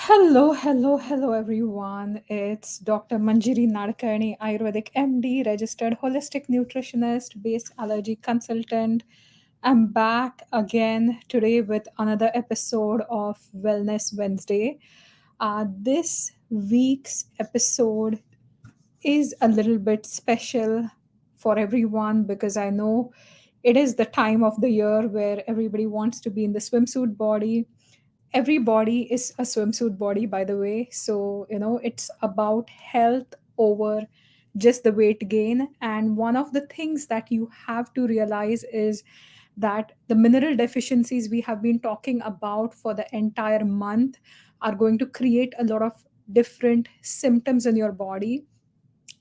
Hello, everyone. It's Dr. Manjiri Nadkarni, Ayurvedic MD, registered holistic nutritionist, based allergy consultant. I'm back again today with another episode of Wellness Wednesday. This week's episode is a little bit special for everyone because I know it is the time of the year where everybody wants to be in the swimsuit body. Every body is a swimsuit body, by the way. So it's about health over just the weight gain. And one of the things that you have to realize is that the mineral deficiencies we have been talking about for the entire month are going to create a lot of different symptoms in your body,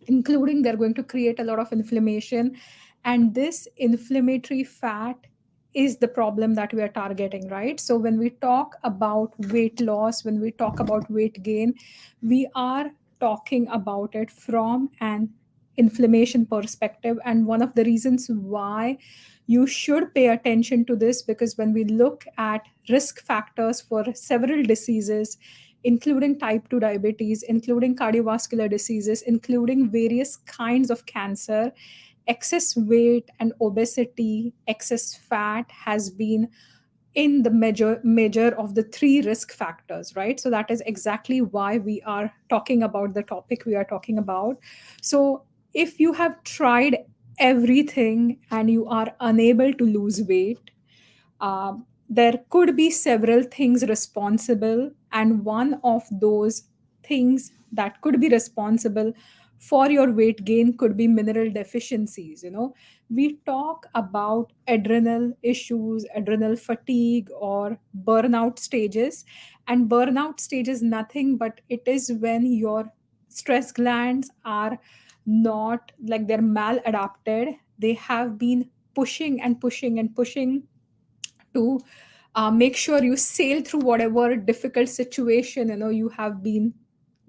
including they're going to create a lot of inflammation. And this inflammatory fat is the problem that we are targeting, right? So when we talk about weight loss, when we talk about weight gain, we are talking about it from an inflammation perspective. And one of the reasons why you should pay attention to this, because when we look at risk factors for several diseases, including type 2 diabetes, including cardiovascular diseases, including various kinds of cancer, excess weight and obesity, excess fat has been in the major of the three risk factors, right? So that is exactly why we are talking about the topic we are talking about. So if you have tried everything and you are unable to lose weight, there could be several things responsible, and one of those things that could be responsible for your weight gain could be mineral deficiencies. We talk about adrenal issues, adrenal fatigue, or burnout stages. And burnout stage is nothing but it is when your stress glands are not, like, they're maladapted. They have been pushing and pushing and pushing to make sure you sail through whatever difficult situation you have been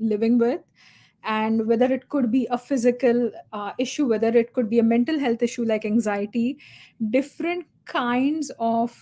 living with. And whether it could be a physical issue, whether it could be a mental health issue like anxiety, different kinds of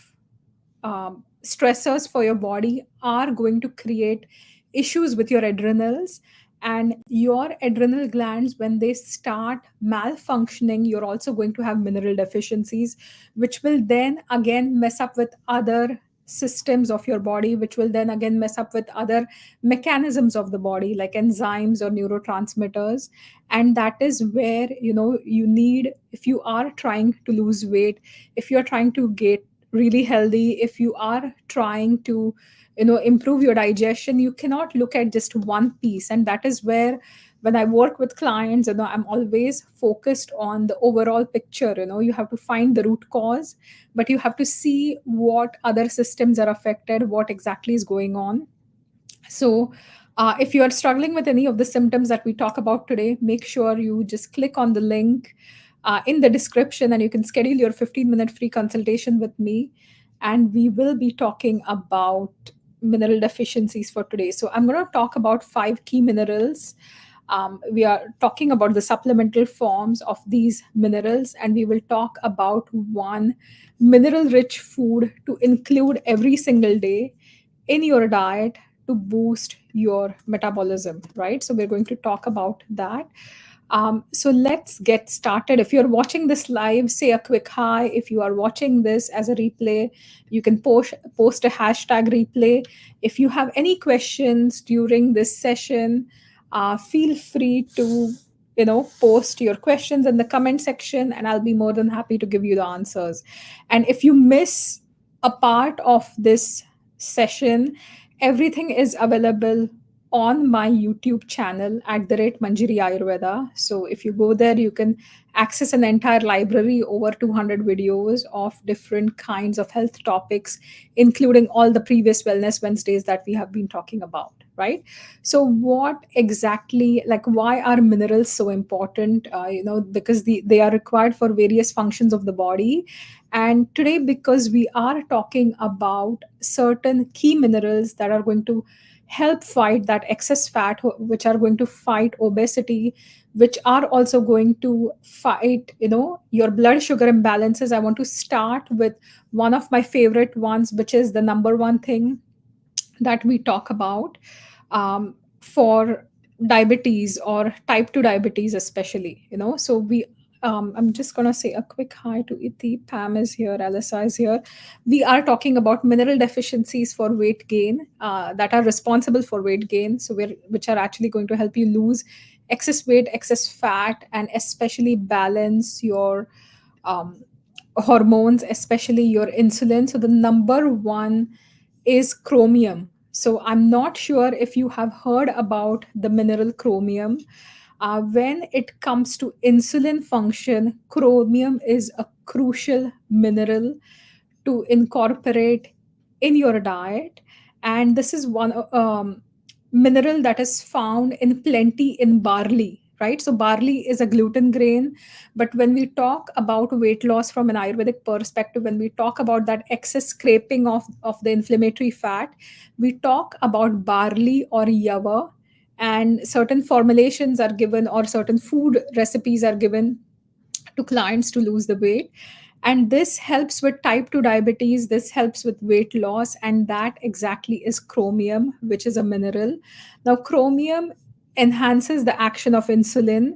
stressors for your body are going to create issues with your adrenals. And your adrenal glands, when they start malfunctioning, you're also going to have mineral deficiencies, which will then again mess up with other systems of your body, which will then again mess up with other mechanisms of the body like enzymes or neurotransmitters. And that is where you need, if you are trying to lose weight, if you're trying to get really healthy, if you are trying to improve your digestion, you cannot look at just one piece. And that is where, when I work with clients, I'm always focused on the overall picture. You have to find the root cause, but you have to see what other systems are affected, what exactly is going on. So if you are struggling with any of the symptoms that we talk about today, make sure you just click on the link in the description and you can schedule your 15-minute free consultation with me. And we will be talking about mineral deficiencies for today. So I'm going to talk about 5 key minerals. We are talking about the supplemental forms of these minerals, and we will talk about one mineral rich food to include every single day in your diet to boost your metabolism, right? So we're going to talk about that. So let's get started. If you're watching this live, say a quick hi. If you are watching this as a replay, you can post a hashtag replay. If you have any questions during this session, feel free to post your questions in the comment section, and I'll be more than happy to give you the answers. And if you miss a part of this session, everything is available on my YouTube channel at the rate Manjiri Ayurveda. So if you go there, you can access an entire library, over 200 videos of different kinds of health topics, including all the previous Wellness Wednesdays that we have been talking about, right? So what exactly, like, why are minerals so important? Because they are required for various functions of the body. And today, because we are talking about certain key minerals that are going to help fight that excess fat, which are going to fight obesity, which are also going to fight your blood sugar imbalances, I want to start with one of my favorite ones, which is the number one thing that we talk about for diabetes or type 2 diabetes especially, so I'm just going to say a quick hi to Iti. Pam is here, Alyssa is here. We are talking about mineral deficiencies for weight gain, that are responsible for weight gain, which are actually going to help you lose excess weight, excess fat, and especially balance your um, hormones, especially your insulin. So the number one is chromium. So I'm not sure if you have heard about the mineral chromium. When it comes to insulin function, chromium is a crucial mineral to incorporate in your diet. And this is one mineral that is found in plenty in barley, right? So barley is a gluten grain, but when we talk about weight loss from an Ayurvedic perspective, when we talk about that excess scraping of the inflammatory fat, we talk about barley or yawa, and certain formulations are given or certain food recipes are given to clients to lose the weight. And this helps with type 2 diabetes, this helps with weight loss, and that exactly is chromium, which is a mineral. Now chromium enhances the action of insulin.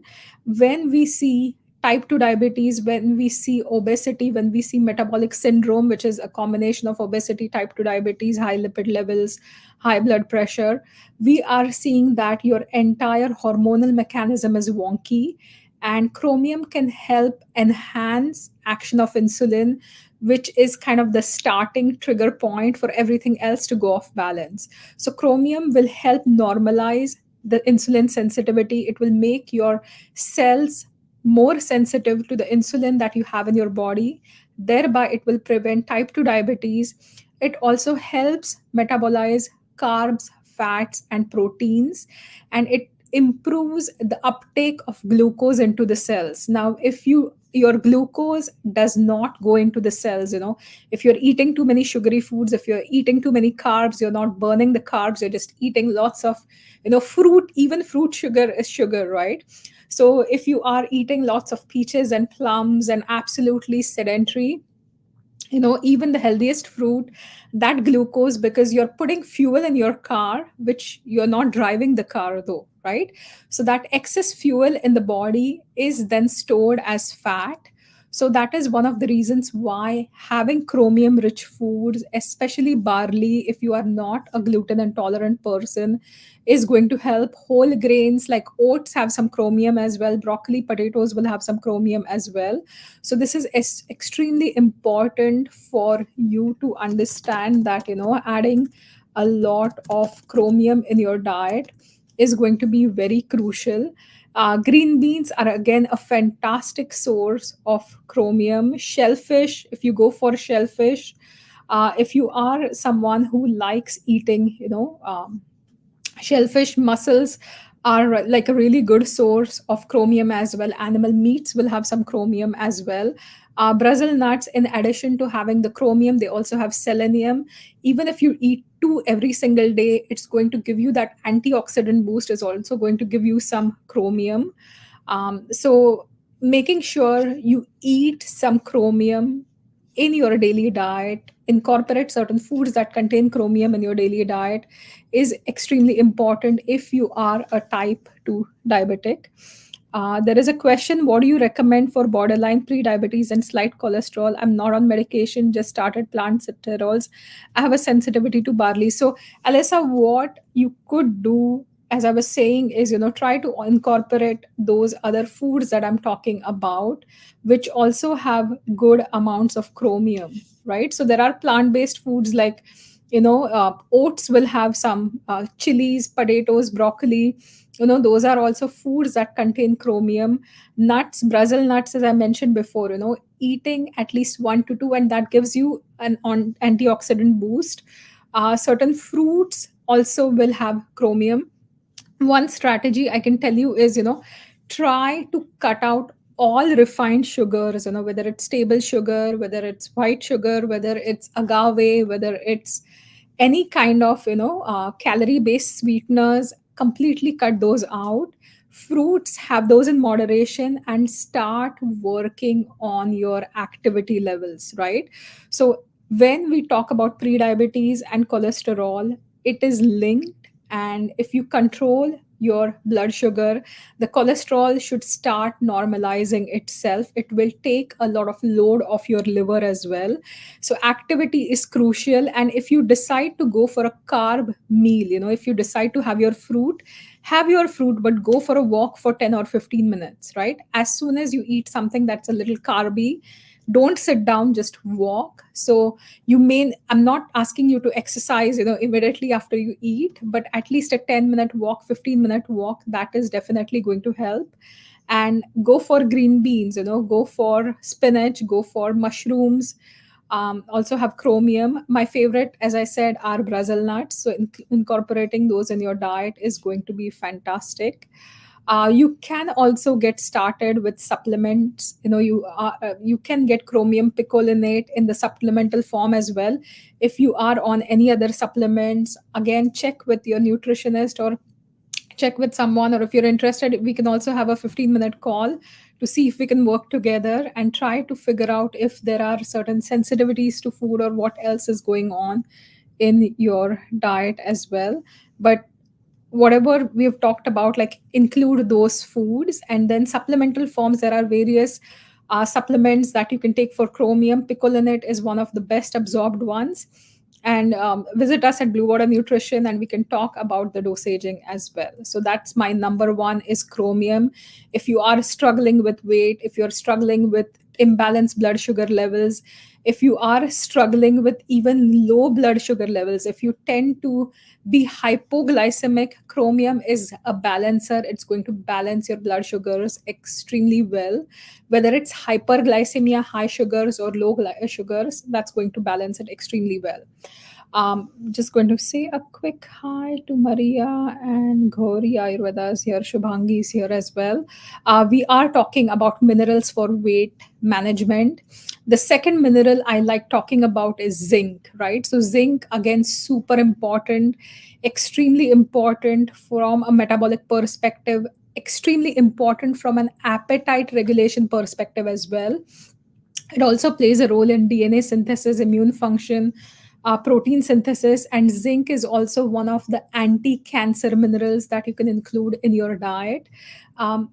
When we see type 2 diabetes, when we see obesity, when we see metabolic syndrome, which is a combination of obesity, type 2 diabetes, high lipid levels, high blood pressure, we are seeing that your entire hormonal mechanism is wonky. And chromium can help enhance action of insulin, which is kind of the starting trigger point for everything else to go off balance. So chromium will help normalize the insulin sensitivity. It will make your cells more sensitive to the insulin that you have in your body. Thereby it will prevent type 2 diabetes. It also helps metabolize carbs, fats, and proteins, and it improves the uptake of glucose into the cells. Now if your glucose does not go into the cells, if you're eating too many sugary foods, if you're eating too many carbs, you're not burning the carbs, you're just eating lots of fruit. Even fruit sugar is sugar, right? So if you are eating lots of peaches and plums and absolutely sedentary, even the healthiest fruit, that glucose, because you're putting fuel in your car, which you're not driving the car though, right? So that excess fuel in the body is then stored as fat. So that is one of the reasons why having chromium rich foods, especially barley, if you are not a gluten intolerant person, is going to help. Whole grains like oats have some chromium as well, broccoli, potatoes will have some chromium as well. So this is extremely important for you to understand that adding a lot of chromium in your diet is going to be very crucial. Green beans are again a fantastic source of chromium. Shellfish, if you go for shellfish, if you are someone who likes eating shellfish mussels, are like a really good source of chromium as well. Animal meats will have some chromium as well. Brazil nuts, in addition to having the chromium, they also have selenium. Even if you eat two every single day, it's going to give you that antioxidant boost, is also going to give you some chromium. So making sure you eat some chromium in your daily diet, incorporate certain foods that contain chromium in your daily diet, is extremely important if you are a type 2 diabetic. There is a question: what do you recommend for borderline pre-diabetes and slight cholesterol? I'm not on medication, just started plant sterols. I have a sensitivity to barley. So, Alyssa, what you could do, as I was saying, is try to incorporate those other foods that I'm talking about, which also have good amounts of chromium, right? So there are plant-based foods like oats will have some chilies, potatoes, broccoli. Those are also foods that contain chromium. Nuts, Brazil nuts, as I mentioned before, eating at least 1 to 2, and that gives you an antioxidant boost. Certain fruits also will have chromium. One strategy I can tell you is try to cut out all refined sugars, whether it's table sugar, whether it's white sugar, whether it's agave, whether it's any kind of calorie based sweeteners. Completely cut those out. Fruits, have those in moderation, and start working on your activity levels, right? So when we talk about pre-diabetes and cholesterol, it is linked. And if you control your blood sugar, the cholesterol should start normalizing itself. It will take a lot of load off your liver as well. So activity is crucial. And if you decide to go for a carb meal, if you decide to have your fruit, but go for a walk for 10 or 15 minutes, right? As soon as you eat something that's a little carby, don't sit down, just walk. So I'm not asking you to exercise, immediately after you eat, but at least a 10-minute walk, 15-minute walk, that is definitely going to help. And go for green beans, go for spinach, go for mushrooms. Also have chromium. My favorite, as I said, are Brazil nuts. So incorporating those in your diet is going to be fantastic. You can also get started with supplements. You can get chromium picolinate in the supplemental form as well. If you are on any other supplements, again, check with your nutritionist or check with someone. Or if you're interested, we can also have a 15-minute call to see if we can work together and try to figure out if there are certain sensitivities to food or what else is going on in your diet as well. But whatever we've talked about, like, include those foods. And then supplemental forms, there are various supplements that you can take for chromium. Picolinate is one of the best absorbed ones. And visit us at Blue Water Nutrition and we can talk about the dosaging as well. So that's my number one, is chromium. If you are struggling with weight, if you're struggling with imbalanced blood sugar levels, if you are struggling with even low blood sugar levels, if you tend to be hypoglycemic, chromium is a balancer. It's going to balance your blood sugars extremely well. Whether it's hyperglycemia, high sugars, or low sugars, that's going to balance it extremely well. Just going to say a quick hi to Maria and Gauri Ayurveda's here. Shubhangi is here as well. We are talking about minerals for weight management. The second mineral I like talking about is zinc, right? So zinc, again, super important, extremely important from a metabolic perspective, extremely important from an appetite regulation perspective as well. It also plays a role in DNA synthesis, immune function, protein synthesis, and zinc is also one of the anti-cancer minerals that you can include in your diet. Um,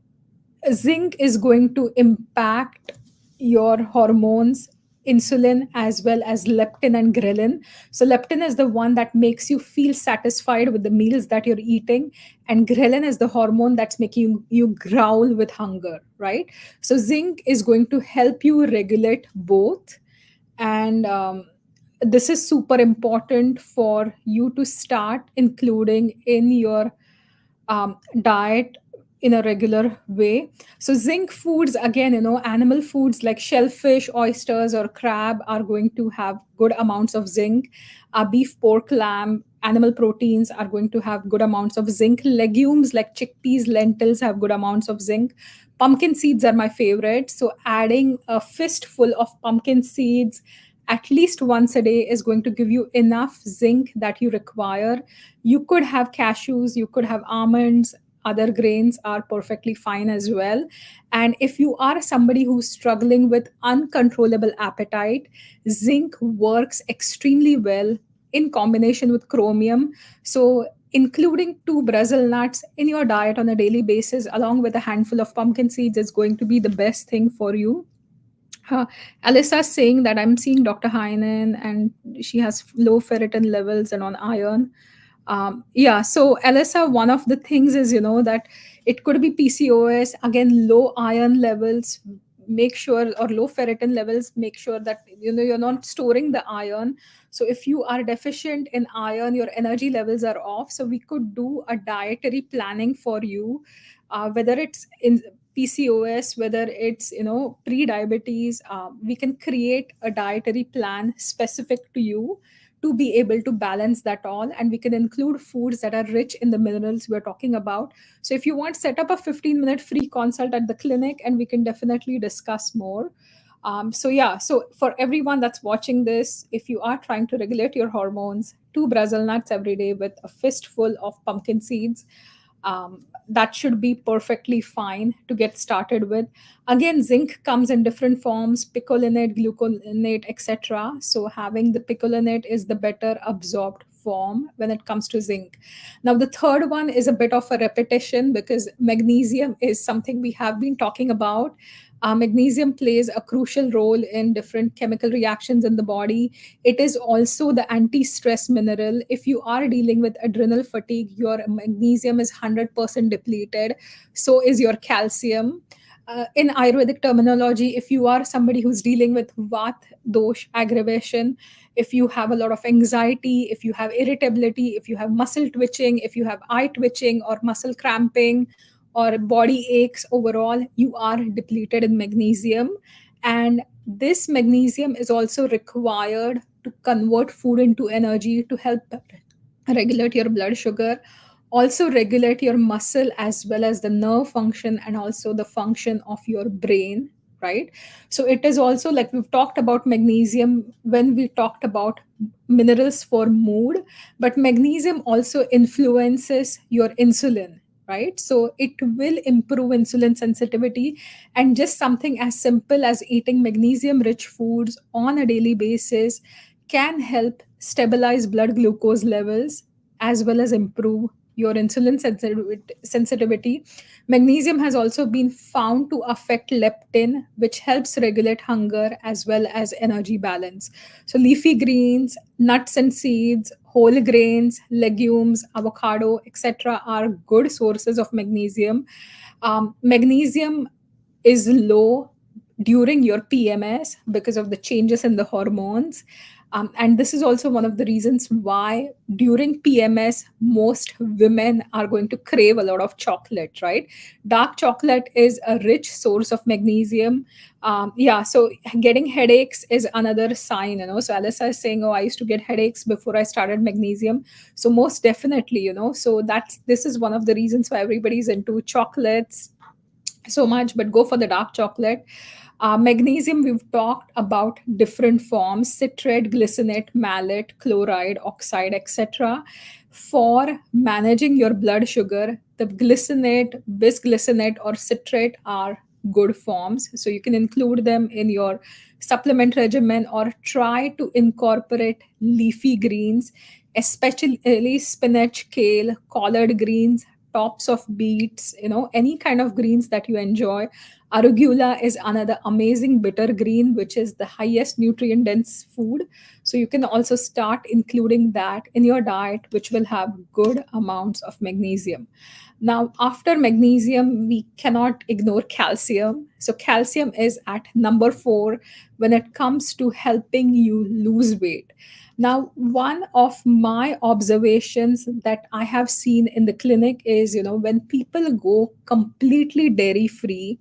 Zinc is going to impact your hormones, insulin, as well as leptin and ghrelin. So leptin is the one that makes you feel satisfied with the meals that you're eating, and ghrelin is the hormone that's making you growl with hunger, right? So zinc is going to help you regulate both. And this is super important for you to start including in your diet in a regular way. So zinc foods, again, animal foods like shellfish, oysters, or crab are going to have good amounts of zinc. Beef, pork, lamb, animal proteins are going to have good amounts of zinc. Legumes like chickpeas, lentils have good amounts of zinc. Pumpkin seeds are my favorite. So adding a fistful of pumpkin seeds at least once a day is going to give you enough zinc that you require. You could have cashews, you could have almonds, other grains are perfectly fine as well. And if you are somebody who's struggling with uncontrollable appetite, zinc works extremely well in combination with chromium. So including 2 Brazil nuts in your diet on a daily basis along with a handful of pumpkin seeds is going to be the best thing for you. uh, Alyssa's saying that I'm seeing Dr. Heinen and she has low ferritin levels and on iron. Yeah, so Alyssa, one of the things is, that it could be PCOS, again, low iron levels. Make sure, or low ferritin levels, make sure that you're not storing the iron. So if you are deficient in iron, your energy levels are off. So we could do a dietary planning for you, whether it's in PCOS, whether it's pre-diabetes. We can create a dietary plan specific to you to be able to balance that all, and we can include foods that are rich in the minerals we're talking about. So if you want, set up a 15-minute free consult at the clinic and we can definitely discuss more. So yeah, so for everyone that's watching this, if you are trying to regulate your hormones, 2 Brazil nuts every day with a fistful of pumpkin seeds, that should be perfectly fine to get started with. Again, zinc comes in different forms: picolinate, glucolinate, etc. So having the picolinate is the better absorbed form when it comes to zinc. Now, the third one is a bit of a repetition because magnesium is something we have been talking about. Magnesium plays a crucial role in different chemical reactions in the body. It is also the anti stress mineral. If you are dealing with adrenal fatigue, your magnesium is 100% depleted. So is your calcium. In Ayurvedic terminology, if you are somebody who's dealing with Vat dosh aggravation, if you have a lot of anxiety, if you have irritability, if you have muscle twitching, if you have eye twitching or muscle cramping or body aches overall, you are depleted in magnesium. And this magnesium is also required to convert food into energy to help regulate your blood sugar, also regulate your muscle as well as the nerve function and also the function of your brain, right? So it is also like we've talked about magnesium when we talked about minerals for mood, but magnesium also influences your insulin, right? So it will improve insulin sensitivity, and just something as simple as eating magnesium rich foods on a daily basis can help stabilize blood glucose levels as well as improve your insulin sensitivity. Magnesium has also been found to affect leptin, which helps regulate hunger as well as energy balance. So, leafy greens, nuts and seeds, whole grains, legumes, avocado, etc., are good sources of magnesium. Magnesium is low during your PMS because of the changes in the hormones. And this is also one of the reasons why during PMS, most women are going to crave a lot of chocolate, right? Dark chocolate is a rich source of magnesium. Yeah, so getting headaches is another sign, So Alyssa is saying, oh, I used to get headaches before I started magnesium. So most definitely, so this is one of the reasons why everybody's into chocolates so much, but go for the dark chocolate. Magnesium, we've talked about different forms: citrate, glycinate, malate, chloride, oxide, etc. For managing your blood sugar, the glycinate, bisglycinate, or citrate are good forms. So you can include them in your supplement regimen or try to incorporate leafy greens, especially spinach, kale, collard greens, tops of beets, any kind of greens that you enjoy. Arugula is another amazing bitter green, which is the highest nutrient dense food. So you can also start including that in your diet, which will have good amounts of magnesium. Now, after magnesium, we cannot ignore calcium. So, calcium is at number 4 when it comes to helping you lose weight. Now, one of my observations that I have seen in the clinic is, when people go completely dairy free,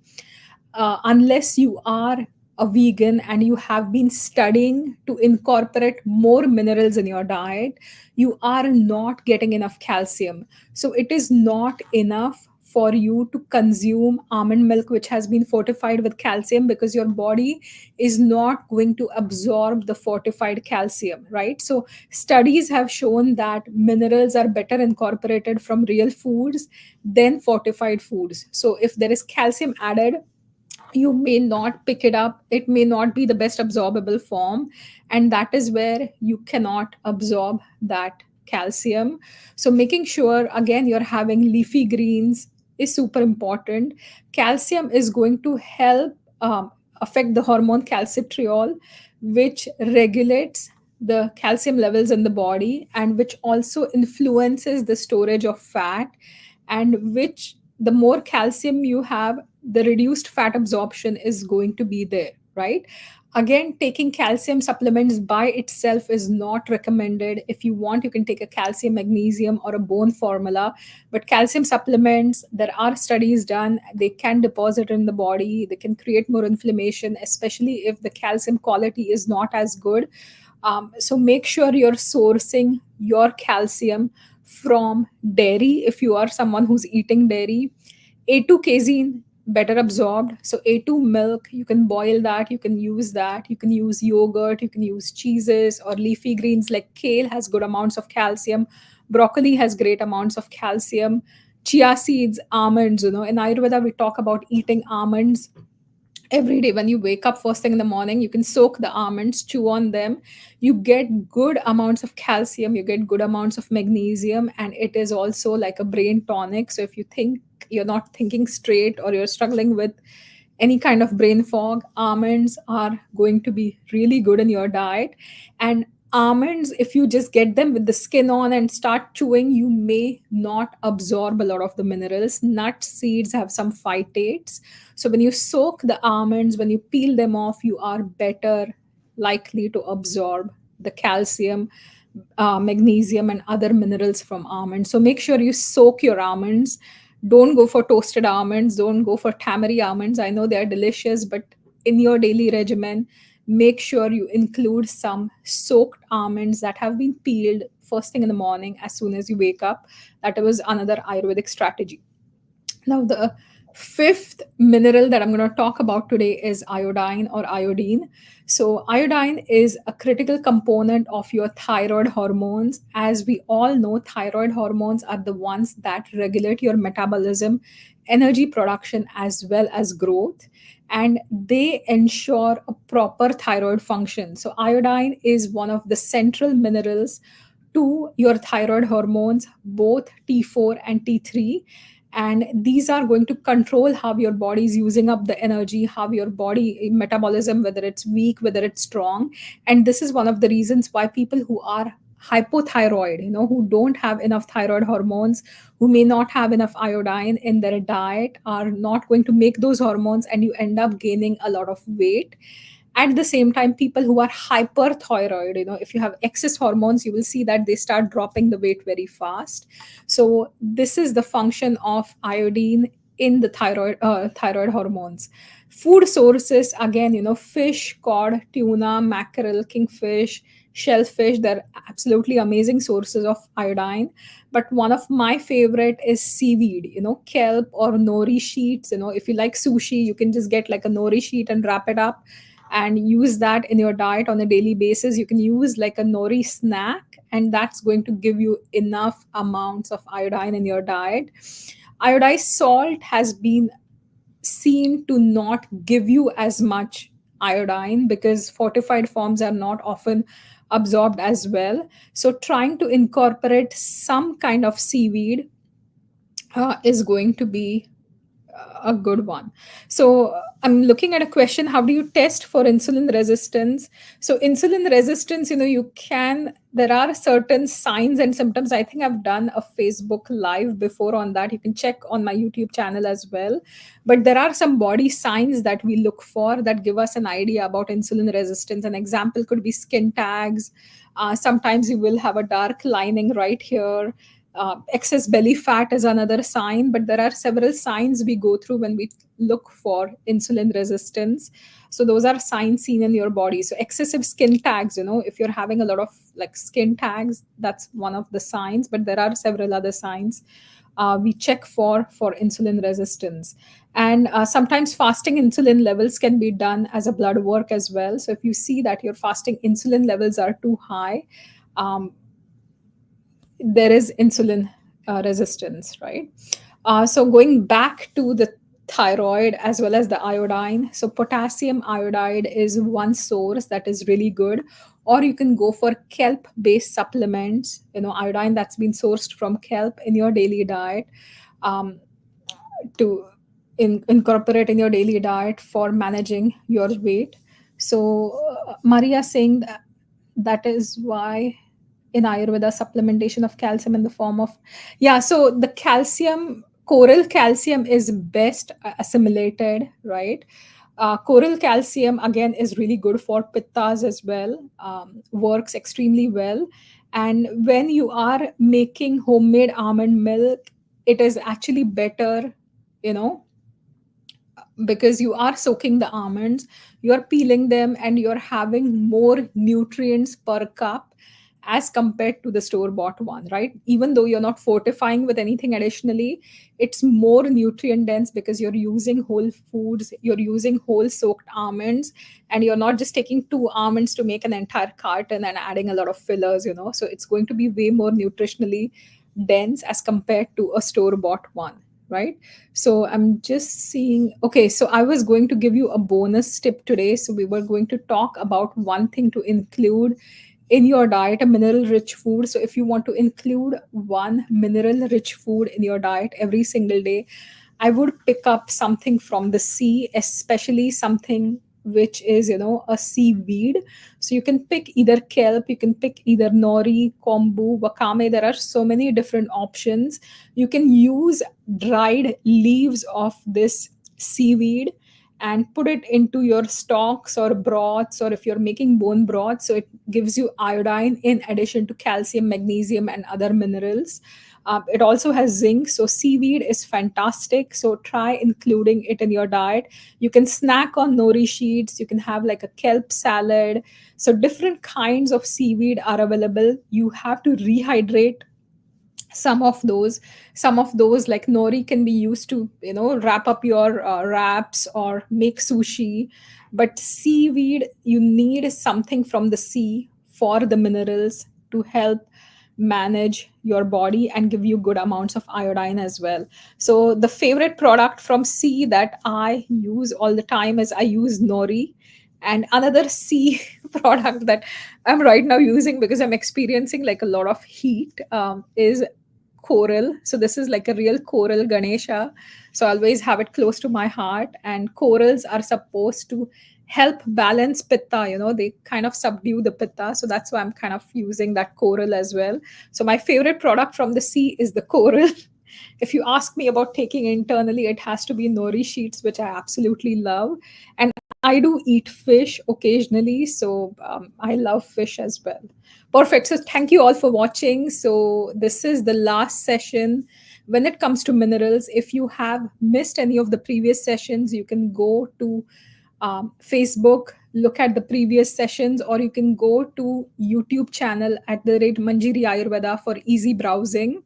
unless you are a vegan and you have been studying to incorporate more minerals in your diet, you are not getting enough calcium. So it is not enough for you to consume almond milk which has been fortified with calcium, because your body is not going to absorb the fortified calcium, right? So studies have shown that minerals are better incorporated from real foods than fortified foods. So if there is calcium added, you may not pick it up, it may not be the best absorbable form, and that is where you cannot absorb that calcium. So making sure again you're having leafy greens is super important. Calcium is going to help affect the hormone calcitriol, which regulates the calcium levels in the body and which also influences the storage of fat, and which the more calcium you have, the reduced fat absorption is going to be there, right? Again, taking calcium supplements by itself is not recommended. If you want, you can take a calcium magnesium or a bone formula, but calcium supplements, there are studies done, they can deposit in the body, they can create more inflammation, especially if the calcium quality is not as good. So make sure you're sourcing your calcium from dairy if you are someone who's eating dairy. A2 casein, better absorbed. So A2 milk, you can boil that, you can use that, you can use yogurt, you can use cheeses or leafy greens like kale has good amounts of calcium. Broccoli has great amounts of calcium. Chia seeds, almonds, in Ayurveda we talk about eating almonds every day when you wake up first thing in the morning, you can soak the almonds, chew on them. You get good amounts of calcium, you get good amounts of magnesium, and it is also like a brain tonic. So if you think you're not thinking straight, or you're struggling with any kind of brain fog, almonds are going to be really good in your diet. And almonds, if you just get them with the skin on and start chewing, you may not absorb a lot of the minerals. Nut seeds have some phytates, so when you soak the almonds, when you peel them off, you are better likely to absorb the calcium, magnesium, and other minerals from almonds. So make sure you soak your almonds. Don't go for toasted almonds. Don't go for tamari almonds. I know they are delicious, but in your daily regimen, make sure you include some soaked almonds that have been peeled first thing in the morning as soon as you wake up. That was another Ayurvedic strategy. Now, the fifth mineral that I'm going to talk about today is iodine or iodine. So, iodine is a critical component of your thyroid hormones. As we all know, thyroid hormones are the ones that regulate your metabolism, energy production, as well as growth. And they ensure a proper thyroid function. So, iodine is one of the central minerals to your thyroid hormones, both T4 and T3. And these are going to control how your body is using up the energy, how your body metabolism, whether it's weak, whether it's strong. And this is one of the reasons why people who are hypothyroid, who don't have enough thyroid hormones, who may not have enough iodine in their diet, are not going to make those hormones, and you end up gaining a lot of weight. At the same time, people who are hyperthyroid, if you have excess hormones, you will see that they start dropping the weight very fast. So this is the function of iodine in the thyroid hormones. Food sources, again, fish, cod, tuna, mackerel, kingfish, shellfish, they're absolutely amazing sources of iodine. But one of my favorite is seaweed, kelp or nori sheets. If you like sushi, you can just get like a nori sheet and wrap it up and use that in your diet on a daily basis. You can use like a nori snack, and that's going to give you enough amounts of iodine in your diet. Iodized salt has been seen to not give you as much iodine because fortified forms are not often absorbed as well. So trying to incorporate some kind of seaweed is going to be a good one. So I'm looking at a question: how do you test for insulin resistance? So insulin resistance, you can, there are certain signs and symptoms. I think I've done a Facebook live before on that. You can check on my YouTube channel as well. But there are some body signs that we look for that give us an idea about insulin resistance. An example could be skin tags. Sometimes you will have a dark lining right here. Excess belly fat is another sign, but there are several signs we go through when we look for insulin resistance. So those are signs seen in your body. So excessive skin tags, if you're having a lot of like skin tags, that's one of the signs, but there are several other signs we check for insulin resistance. And sometimes fasting insulin levels can be done as a blood work as well. So if you see that your fasting insulin levels are too high, um, there is insulin resistance, right? So going back to the thyroid as well as the iodine. So potassium iodide is one source that is really good. Or you can go for kelp based supplements, iodine that's been sourced from kelp in your daily diet, um, to incorporate in your daily diet for managing your weight. So Maria saying that is why in Ayurveda supplementation of calcium in the form of, yeah, so the calcium, coral calcium is best assimilated, right? Coral calcium again is really good for pittas as well, works extremely well. And when you are making homemade almond milk, it is actually better, you know because you are soaking the almonds, you're peeling them, and you're having more nutrients per cup as compared to the store bought one, right? Even though you're not fortifying with anything additionally, it's more nutrient dense because you're using whole foods, you're using whole soaked almonds, and you're not just taking two almonds to make an entire carton and adding a lot of fillers, so it's going to be way more nutritionally dense as compared to a store bought one, right? So I'm just seeing. Okay, so I was going to give you a bonus tip today. So we were going to talk about one thing to include in your diet, a mineral rich food. So if you want to include one mineral rich food in your diet every single day, I would pick up something from the sea, especially something which is, a seaweed. So you can pick either kelp, you can pick either nori, kombu, wakame. There are so many different options. You can use dried leaves of this seaweed and put it into your stocks or broths, or if you're making bone broth, so it gives you iodine in addition to calcium, magnesium, and other minerals. It also has zinc, so seaweed is fantastic. So try including it in your diet. You can snack on nori sheets, you can have like a kelp salad. So different kinds of seaweed are available. You have to rehydrate some of those like nori can be used to wrap up your wraps or make sushi. But seaweed, you need something from the sea for the minerals to help manage your body and give you good amounts of iodine as well. So the favorite product from sea that I use all the time is I use nori. And another sea product that I'm right now using because I'm experiencing like a lot of heat is coral. So this is like a real coral Ganesha. So I always have it close to my heart. And corals are supposed to help balance pitta. They kind of subdue the pitta. So that's why I'm kind of using that coral as well. So my favorite product from the sea is the coral. If you ask me about taking internally, it has to be nori sheets, which I absolutely love. And I do eat fish occasionally, so I love fish as well. Perfect. So thank you all for watching. So this is the last session when it comes to minerals. If you have missed any of the previous sessions, you can go to Facebook, look at the previous sessions, or you can go to YouTube channel at the rate Manjiri Ayurveda for easy browsing.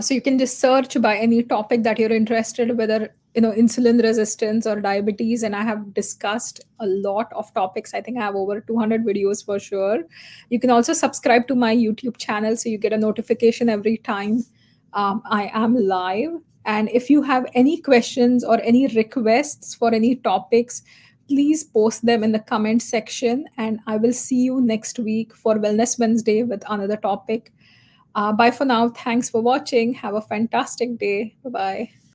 So you can just search by any topic that you're interested, whether insulin resistance or diabetes. And I have discussed a lot of topics. I think I have over 200 videos for sure. You can also subscribe to my YouTube channel so you get a notification every time I am live. And if you have any questions or any requests for any topics, please post them in the comment section. And I will see you next week for Wellness Wednesday with another topic. Bye for now. Thanks for watching. Have a fantastic day. Bye bye.